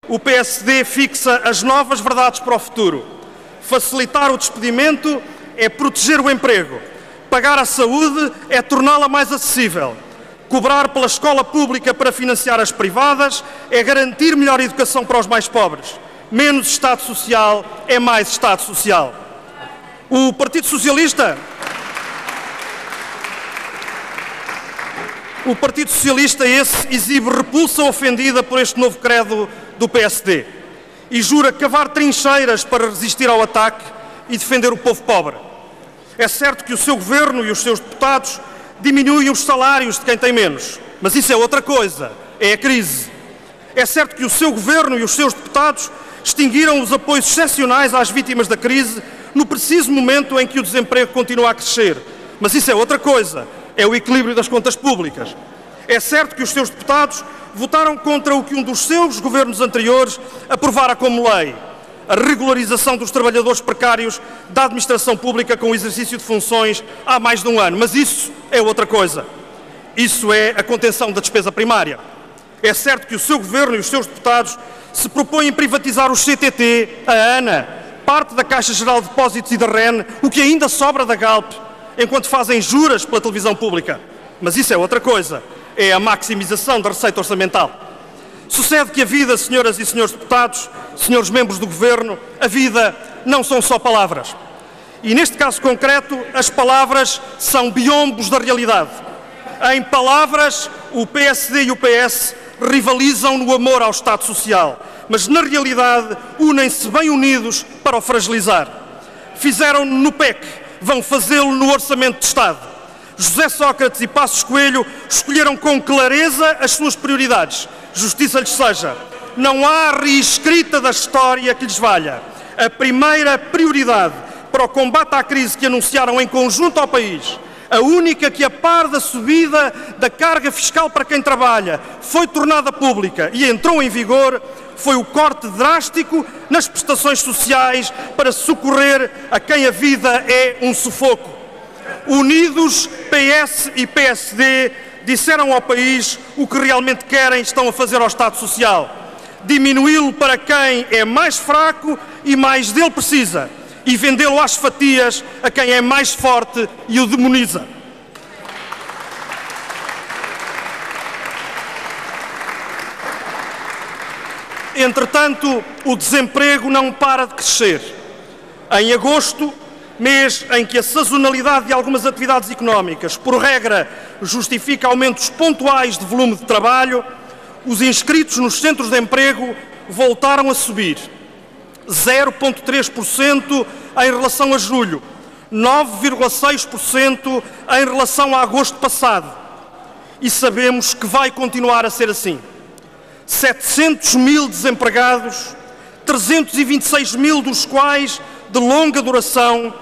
o PSD fixa as novas verdades para o futuro. Facilitar o despedimento é proteger o emprego. Pagar a saúde é torná-la mais acessível. Cobrar pela escola pública para financiar as privadas é garantir melhor educação para os mais pobres. Menos Estado Social é mais Estado Social. O Partido Socialista exibe repulsa ofendida por este novo credo do PSD e jura cavar trincheiras para resistir ao ataque e defender o povo pobre. É certo que o seu governo e os seus deputados diminuem os salários de quem tem menos, mas isso é outra coisa, é a crise. É certo que o seu governo e os seus deputados extinguiram os apoios excepcionais às vítimas da crise no preciso momento em que o desemprego continua a crescer, mas isso é outra coisa, é o equilíbrio das contas públicas. É certo que os seus deputados votaram contra o que um dos seus governos anteriores aprovara como lei, a regularização dos trabalhadores precários da administração pública com o exercício de funções há mais de um ano. Mas isso é outra coisa. Isso é a contenção da despesa primária. É certo que o seu governo e os seus deputados se propõem privatizar os CTT, a ANA, parte da Caixa Geral de Depósitos e da REN, o que ainda sobra da Galp, enquanto fazem juras pela televisão pública. Mas isso é outra coisa. É a maximização da receita orçamental. Sucede que a vida, senhoras e senhores deputados, senhores membros do Governo, a vida não são só palavras. E neste caso concreto, as palavras são biombos da realidade. Em palavras, o PSD e o PS rivalizam no amor ao Estado Social, mas na realidade unem-se bem unidos para o fragilizar. Fizeram-no no PEC, vão fazê-lo no Orçamento de Estado. José Sócrates e Passos Coelho escolheram com clareza as suas prioridades. Justiça lhes seja. Não há reescrita da história que lhes valha. A primeira prioridade para o combate à crise que anunciaram em conjunto ao país, a única que, a par da subida da carga fiscal para quem trabalha, foi tornada pública e entrou em vigor, foi o corte drástico nas prestações sociais para socorrer a quem a vida é um sufoco. Unidos, PS e PSD disseram ao país o que realmente querem e estão a fazer ao Estado Social. Diminuí-lo para quem é mais fraco e mais dele precisa e vendê-lo às fatias a quem é mais forte e o demoniza. Entretanto, o desemprego não para de crescer. Em agosto, mês em que a sazonalidade de algumas atividades económicas, por regra, justifica aumentos pontuais de volume de trabalho, os inscritos nos centros de emprego voltaram a subir. 0,3% em relação a julho, 9,6% em relação a agosto passado. E sabemos que vai continuar a ser assim. 700 mil desempregados, 326 mil dos quais de longa duração,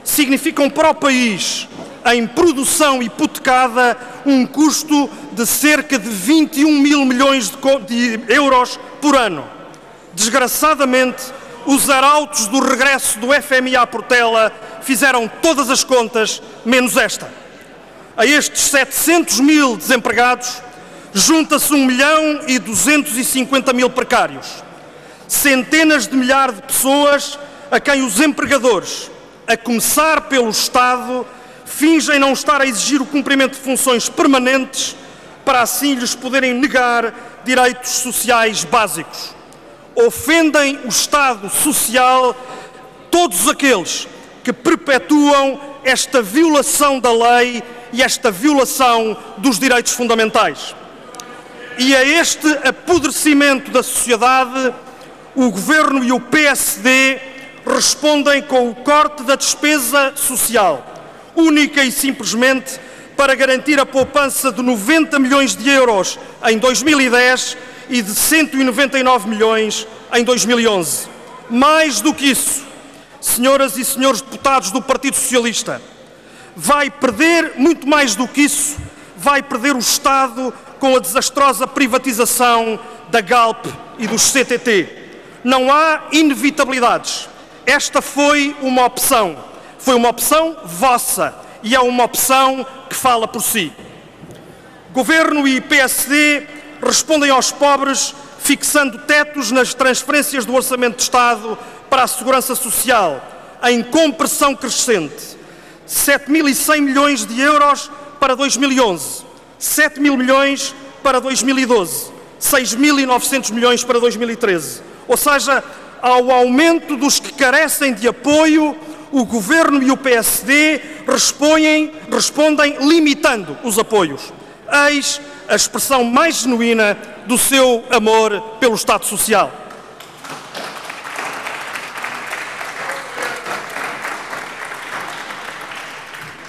significam para o país, em produção hipotecada, um custo de cerca de 21 mil milhões de euros por ano. Desgraçadamente, os arautos do regresso do FMI à Portela fizeram todas as contas, menos esta. A estes 700 mil desempregados, junta-se 1.250.000 precários. Centenas de milhares de pessoas a quem os empregadores, a começar pelo Estado, fingem não estar a exigir o cumprimento de funções permanentes para assim lhes poderem negar direitos sociais básicos. Ofendem o Estado Social todos aqueles que perpetuam esta violação da lei e esta violação dos direitos fundamentais. E a este apodrecimento da sociedade, o Governo e o PSD respondem com o corte da despesa social, única e simplesmente para garantir a poupança de 90 milhões de euros em 2010 e de 199 milhões em 2011. Mais do que isso, senhoras e senhores deputados do Partido Socialista, vai perder muito mais do que isso, vai perder o Estado com a desastrosa privatização da Galp e dos CTT. Não há inevitabilidades. Esta foi uma opção vossa e é uma opção que fala por si. Governo e PSD respondem aos pobres fixando tetos nas transferências do Orçamento de Estado para a Segurança Social, em compressão crescente. 7.100 milhões de euros para 2011, 7.000 milhões para 2012, 6.900 milhões para 2013. Ou seja, ao aumento dos que carecem de apoio, o Governo e o PSD respondem limitando os apoios. Eis a expressão mais genuína do seu amor pelo Estado Social.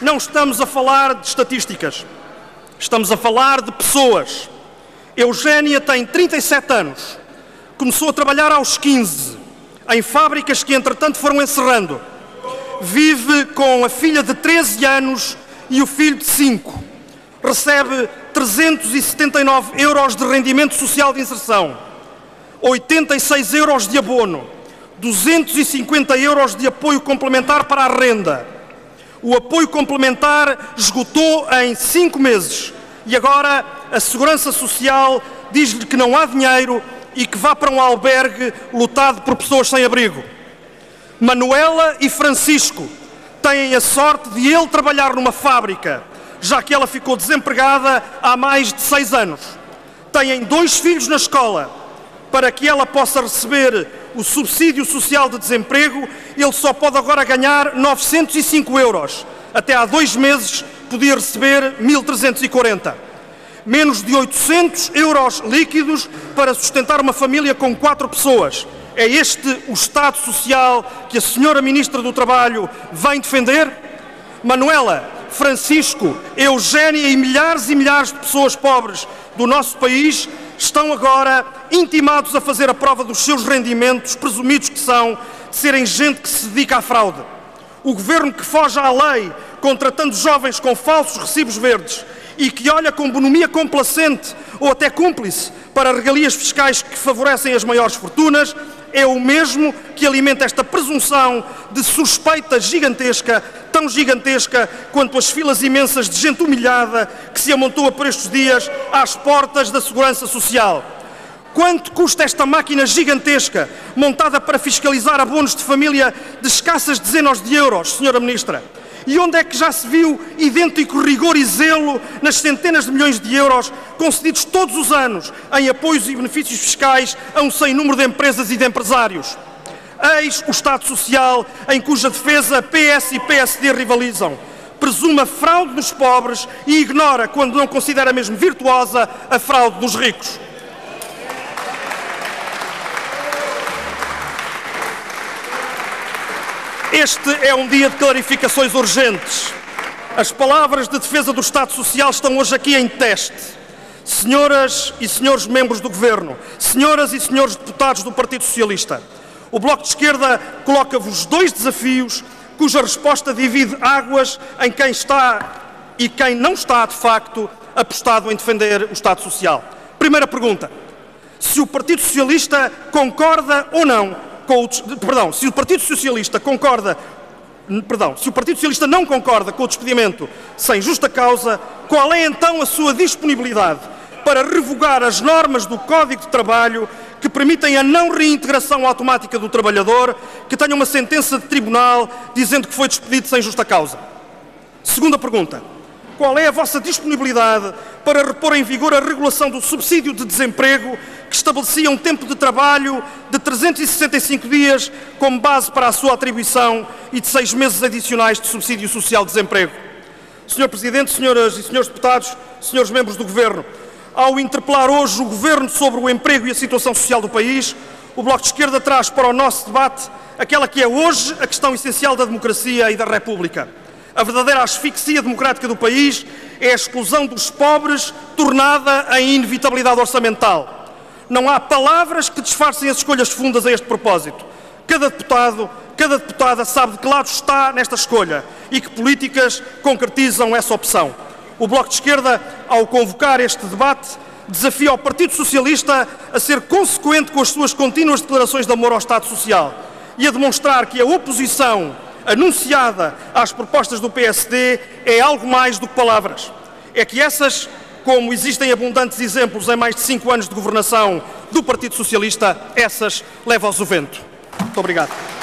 Não estamos a falar de estatísticas, estamos a falar de pessoas. Eugénia tem 37 anos, começou a trabalhar aos 15, em fábricas que entretanto foram encerrando. Vive com a filha de 13 anos e o filho de 5. Recebe 379 euros de rendimento social de inserção, 86 euros de abono, 250 euros de apoio complementar para a renda. O apoio complementar esgotou em 5 meses e agora a Segurança Social diz-lhe que não há dinheiro e que vá para um albergue lotado por pessoas sem abrigo. Manuela e Francisco têm a sorte de ele trabalhar numa fábrica, já que ela ficou desempregada há mais de 6 anos. Têm 2 filhos na escola. Para que ela possa receber o subsídio social de desemprego, ele só pode agora ganhar 905 euros. Até há 2 meses podia receber 1.340. Menos de 800 euros líquidos para sustentar uma família com 4 pessoas. É este o Estado Social que a senhora Ministra do Trabalho vem defender? Manuela, Francisco, Eugénia e milhares de pessoas pobres do nosso país estão agora intimados a fazer a prova dos seus rendimentos, presumidos que são, de serem gente que se dedica à fraude. O Governo que foge à lei, contratando jovens com falsos recibos verdes e que olha com bonomia complacente ou até cúmplice para regalias fiscais que favorecem as maiores fortunas, é o mesmo que alimenta esta presunção de suspeita gigantesca, tão gigantesca quanto as filas imensas de gente humilhada que se amontoa por estes dias às portas da Segurança Social. Quanto custa esta máquina gigantesca, montada para fiscalizar abonos de família de escassas dezenas de euros, Sra. Ministra? E onde é que já se viu idêntico rigor e zelo nas centenas de milhões de euros concedidos todos os anos em apoios e benefícios fiscais a um sem número de empresas e de empresários? Eis o Estado Social em cuja defesa PS e PSD rivalizam. Presume a fraude dos pobres e ignora, quando não considera mesmo virtuosa, a fraude dos ricos. Este é um dia de clarificações urgentes. As palavras de defesa do Estado Social estão hoje aqui em teste. Senhoras e senhores membros do Governo, senhoras e senhores deputados do Partido Socialista, o Bloco de Esquerda coloca-vos 2 desafios cuja resposta divide águas em quem está e quem não está, de facto, apostado em defender o Estado Social. Primeira pergunta: se o Partido Socialista concorda ou não se o Partido Socialista não concorda com o despedimento sem justa causa, qual é então a sua disponibilidade para revogar as normas do Código de Trabalho que permitem a não reintegração automática do trabalhador que tenha uma sentença de tribunal dizendo que foi despedido sem justa causa? Segunda pergunta: qual é a vossa disponibilidade para repor em vigor a regulação do subsídio de desemprego que estabelecia um tempo de trabalho de 365 dias como base para a sua atribuição e de 6 meses adicionais de subsídio social de desemprego? Sr. Presidente, senhoras e senhores deputados, senhores membros do Governo, ao interpelar hoje o Governo sobre o emprego e a situação social do país, o Bloco de Esquerda traz para o nosso debate aquela que é hoje a questão essencial da democracia e da República. A verdadeira asfixia democrática do país é a exclusão dos pobres tornada em inevitabilidade orçamental. Não há palavras que disfarcem as escolhas fundas a este propósito. Cada deputado, cada deputada sabe de que lado está nesta escolha e que políticas concretizam essa opção. O Bloco de Esquerda, ao convocar este debate, desafia o Partido Socialista a ser consequente com as suas contínuas declarações de amor ao Estado Social e a demonstrar que a oposição anunciada às propostas do PSD é algo mais do que palavras. É que essas como existem abundantes exemplos em mais de 5 anos de governação do Partido Socialista, essas leva-os o vento. Muito obrigado.